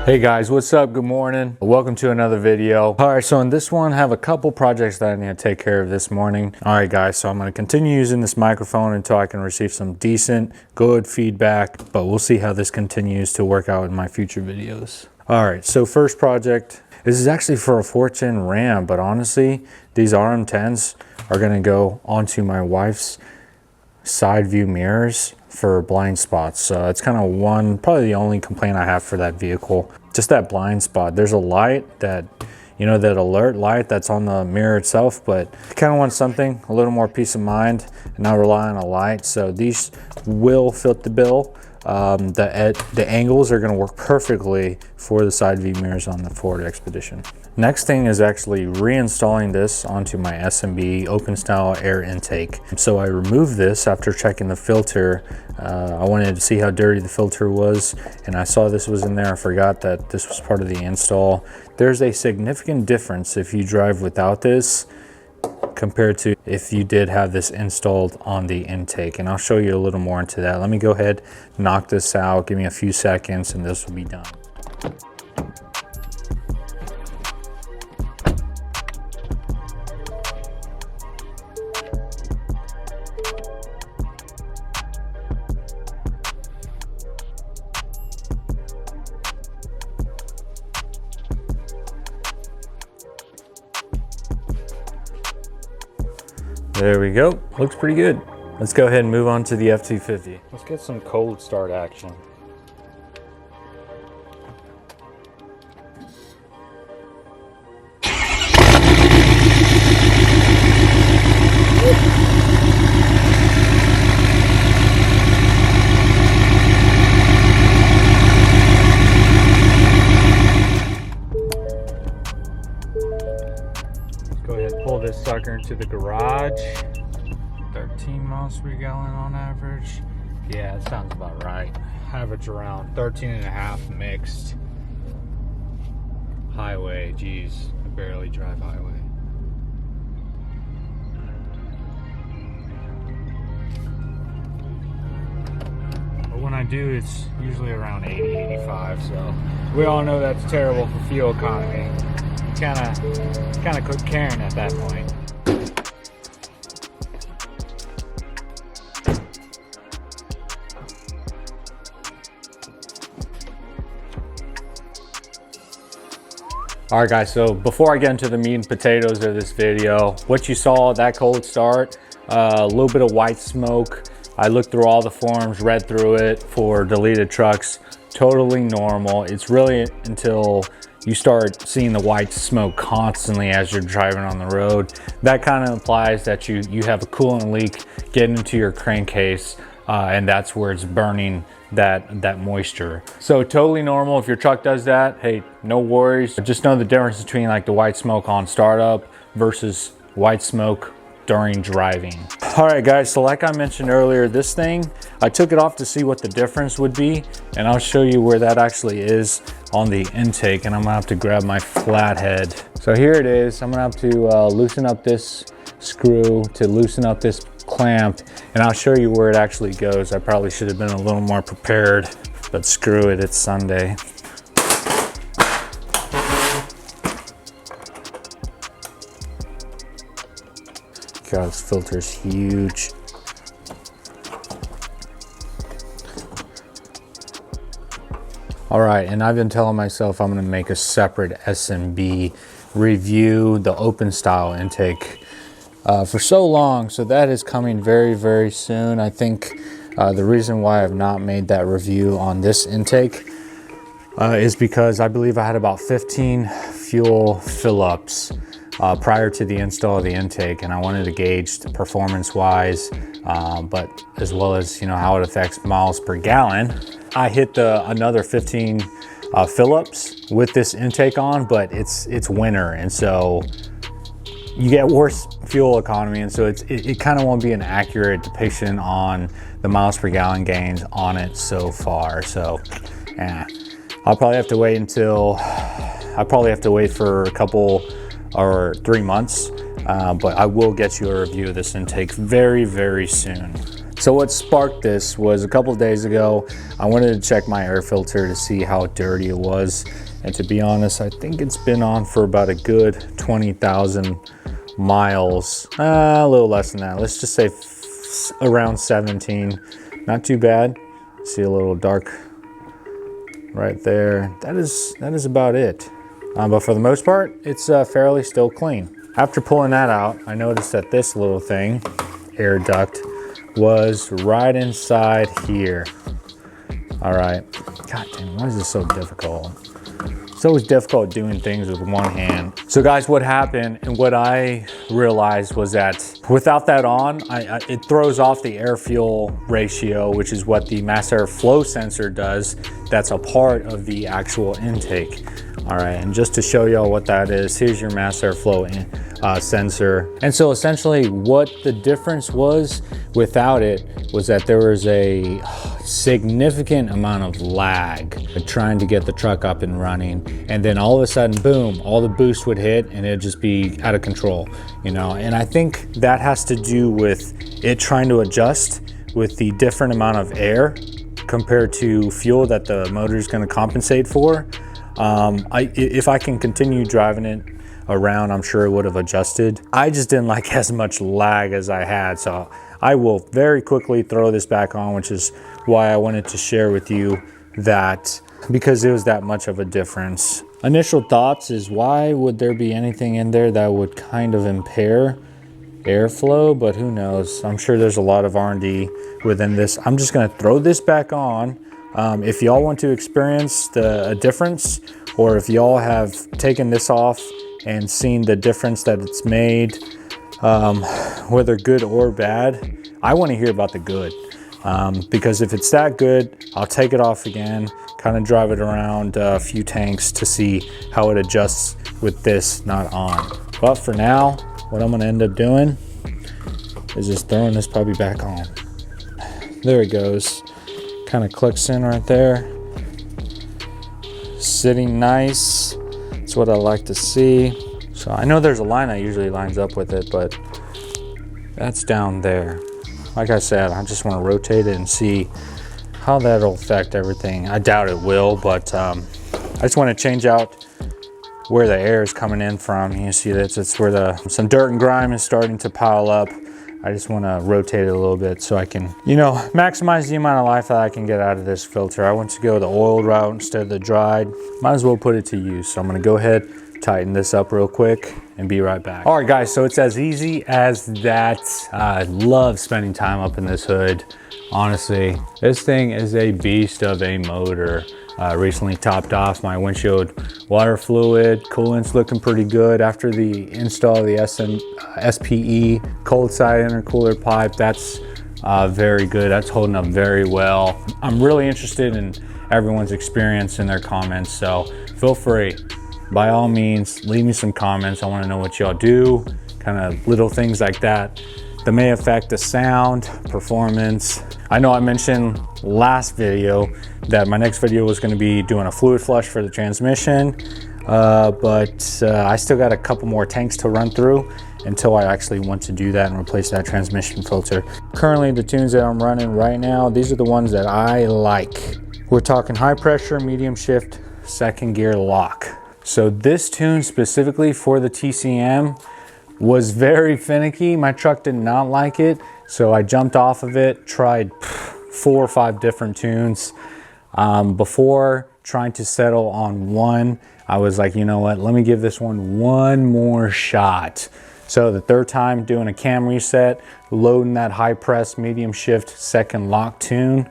Hey guys, what's up? Good morning. Welcome to another video. All right, so in this one, I have a couple projects that I need to take care of this morning. All right guys, so I'm gonna continue using this microphone until I can receive some decent, good feedback, but we'll see how this continues to work out in my future videos. All right, so first project, this is actually for a 410 Ram, but honestly, these RM10s are gonna go onto my wife's side view mirrors for blind spots. So it's kind of probably the only complaint I have for that vehicle, just that blind spot. There's a light that, you know, that alert light that's on the mirror itself, but I kind of want something a little more peace of mind and not rely on a light. So these will fit the bill. The angles are going to work perfectly for the side view mirrors on the Ford Expedition. Next thing is actually reinstalling this onto my SMB open style air intake. So I removed this after checking the filter. I wanted to see how dirty the filter was, and I saw this was in there. I forgot that this was part of the install. There's a significant difference if you drive without this compared to if you did have this installed on the intake, and I'll show you a little more into that. Let me go ahead, knock this out, give me a few seconds, and this will be done. There we go, looks pretty good. Let's go ahead and move on to the F250. Let's get some cold start action. Go ahead and pull this sucker into the garage. 13 miles per gallon on average. Yeah, that sounds about right. Average around 13 and a half mixed. Highway, geez, I barely drive highway. But when I do, it's usually around 80, 85, so we all know that's terrible for fuel economy. Kind of quit caring at that point. All right guys, so before I get into the meat and potatoes of this video, what you saw, that cold start, a little bit of white smoke. I looked through all the forums, read through it for deleted trucks, totally normal. It's really until you start seeing the white smoke constantly as you're driving on the road. That kind of implies that you have a coolant leak getting into your crankcase, and that's where it's burning that moisture. So totally normal. If your truck does that, hey, no worries. Just know the difference between like the white smoke on startup versus white smoke during driving. All right guys, so like I mentioned earlier, this thing, I took it off to see what the difference would be, and I'll show you where that actually is on the intake, and I'm gonna have to grab my flathead. So here it is. I'm gonna have to loosen up this screw to loosen up this clamp, and I'll show you where it actually goes. I probably should have been a little more prepared, but screw it, it's Sunday. God, this filter's huge. All right, and I've been telling myself I'm gonna make a separate SMB review, the open style intake, for so long. So that is coming very, very soon. I think the reason why I've not made that review on this intake is because I believe I had about 15 fuel fill-ups prior to the install of the intake, and I wanted to gauge the performance-wise, but as well as, you know, how it affects miles per gallon. I hit another 15 fill-ups with this intake on, but it's winter, and so you get worse fuel economy, and so it kind of won't be an accurate depiction on the miles per gallon gains on it so far. So yeah, I'll probably have to wait for a couple or 3 months, but I will get you a review of this intake very, very soon. So what sparked this was a couple of days ago, I wanted to check my air filter to see how dirty it was. And to be honest, I think it's been on for about a good 20,000 miles, a little less than that. Let's just say around 17. Not too bad. See a little dark right there. That is about it. But for the most part, it's fairly still clean. After pulling that out, I noticed that this little thing, air duct, was right inside here. All right. God damn, why is this so difficult? It's always difficult doing things with one hand. So guys, what happened and what I realized was that without that on, it throws off the air fuel ratio, which is what the mass air flow sensor does. That's a part of the actual intake. All right, and just to show y'all what that is, here's your mass airflow sensor. And so essentially what the difference was without it was that there was a significant amount of lag trying to get the truck up and running. And then all of a sudden, boom, all the boost would hit and it'd just be out of control, you know? And I think that has to do with it trying to adjust with the different amount of air compared to fuel that the motor is gonna compensate for. If I can continue driving it around, I'm sure it would have adjusted. I just didn't like as much lag as I had, so I will very quickly throw this back on, which is why I wanted to share with you that, because it was that much of a difference. Initial thoughts is, why would there be anything in there that would kind of impair airflow? But who knows? I'm sure there's a lot of R&D within this. I'm just gonna throw this back on. If y'all want to experience a difference, or if y'all have taken this off and seen the difference that it's made, whether good or bad, I want to hear about the good. Because if it's that good, I'll take it off again, kind of drive it around a few tanks to see how it adjusts with this not on. But for now, what I'm going to end up doing is just throwing this puppy back on. There it goes. Kind of clicks in right there. Sitting nice. That's what I like to see. So I know there's a line that usually lines up with it, but that's down there. Like I said, I just want to rotate it and see how that'll affect everything. I doubt it will, but I just want to change out where the air is coming in from. You see that it's where some dirt and grime is starting to pile up. I just want to rotate it a little bit so I can, you know, maximize the amount of life that I can get out of this filter. I want to go the oiled route instead of the dried. Might as well put it to use. So I'm going to go ahead, tighten this up real quick, and be right back. All right, guys, so it's as easy as that. I love spending time up in this hood. Honestly, this thing is a beast of a motor. Recently topped off my windshield water fluid. Coolant's looking pretty good after the install of the SPE cold side intercooler pipe. That's very good. That's holding up very well. I'm really interested in everyone's experience in their comments, so feel free. By all means, leave me some comments. I want to know what y'all do, kind of little things like that may affect the sound, performance. I know I mentioned last video that my next video was going to be doing a fluid flush for the transmission, but I still got a couple more tanks to run through until I actually want to do that and replace that transmission filter. Currently, the tunes that I'm running right now, these are the ones that I like. We're talking high pressure, medium shift, second gear lock. So this tune specifically for the TCM was very finicky. My truck did not like it, so I jumped off of it, tried 4 or 5 different tunes. Before trying to settle on one, I was like, you know what, let me give this one more shot. So the third time doing a cam reset, loading that high press, medium shift, second lock tune,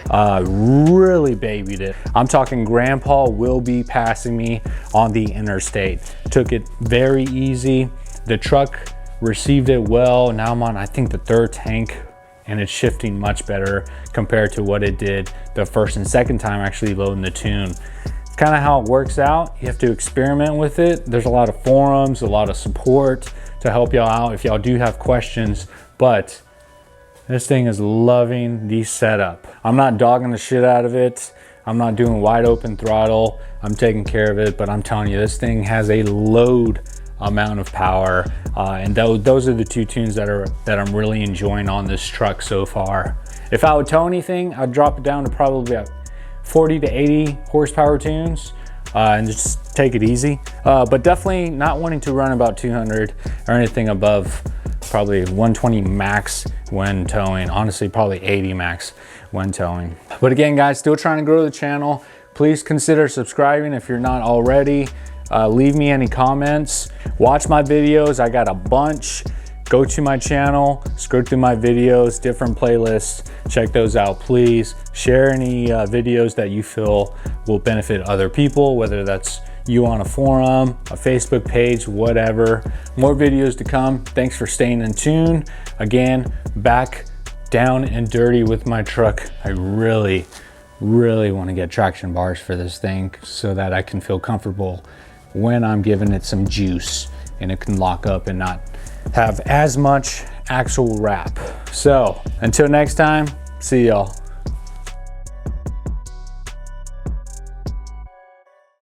really babied it. I'm talking grandpa will be passing me on the interstate. Took it very easy. The truck received it well. Now I'm on, I think, the 3rd tank, and it's shifting much better compared to what it did the first and second time actually loading the tune. It's kind of how it works out. You have to experiment with it. There's a lot of forums, a lot of support to help y'all out if y'all do have questions, but this thing is loving the setup. I'm not dogging the shit out of it. I'm not doing wide open throttle. I'm taking care of it, but I'm telling you, this thing has a load amount of power, and those are the two tunes that I'm really enjoying on this truck so far. If I would tow anything, I'd drop it down to probably about 40 to 80 horsepower tunes, and just take it easy. But definitely not wanting to run about 200 or anything above probably 120 max when towing. Honestly, probably 80 max when towing. But again, guys, still trying to grow the channel. Please consider subscribing if you're not already. Leave me any comments. Watch my videos. I got a bunch. Go to my channel, scroll through my videos, different playlists. Check those out, please. Share any videos that you feel will benefit other people, whether that's you on a forum, a Facebook page, whatever. More videos to come. Thanks for staying in tune. Again, back down and dirty with my truck. I really want to get traction bars for this thing so that I can feel comfortable when I'm giving it some juice and it can lock up and not have as much axle wrap. So until next time, see y'all.